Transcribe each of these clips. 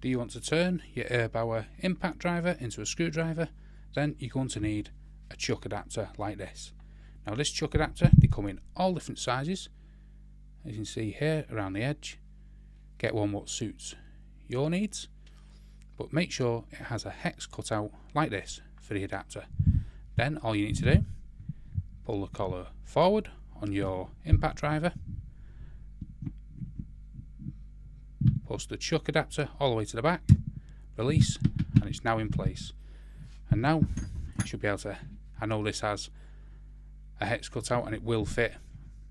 Do you want to turn your Erbauer impact driver into a screwdriver? Then you're going to need a chuck adapter like this. Now this chuck adapter, they come in all different sizes, as you can see here around the edge. Get one what suits your needs, but make sure it has a hex cut out like this for the adapter. Then all you need to do, pull the collar forward on your impact driver, push the chuck adapter all the way to the back, release, and it's now in place. And now you should be able to, I know this has a hex cut out and it will fit,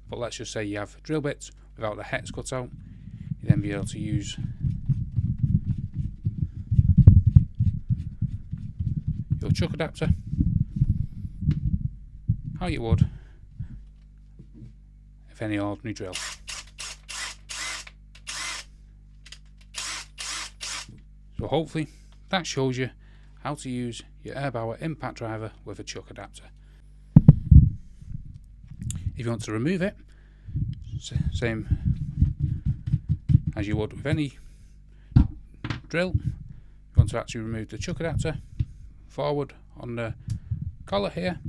but let's just say you have drill bits without the hex cut out, you then be able to use your chuck adapter how you would if any ordinary drill. So hopefully that shows you how to use your Erbauer impact driver with a chuck adapter. If you want to remove it, same as you would with any drill, you want to actually remove the chuck adapter forward on the collar here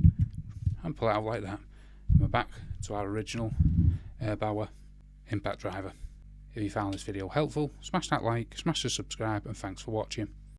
and pull it out like that. And we're back to our original Erbauer impact driver. If you found this video helpful, smash that like, smash the subscribe, and thanks for watching.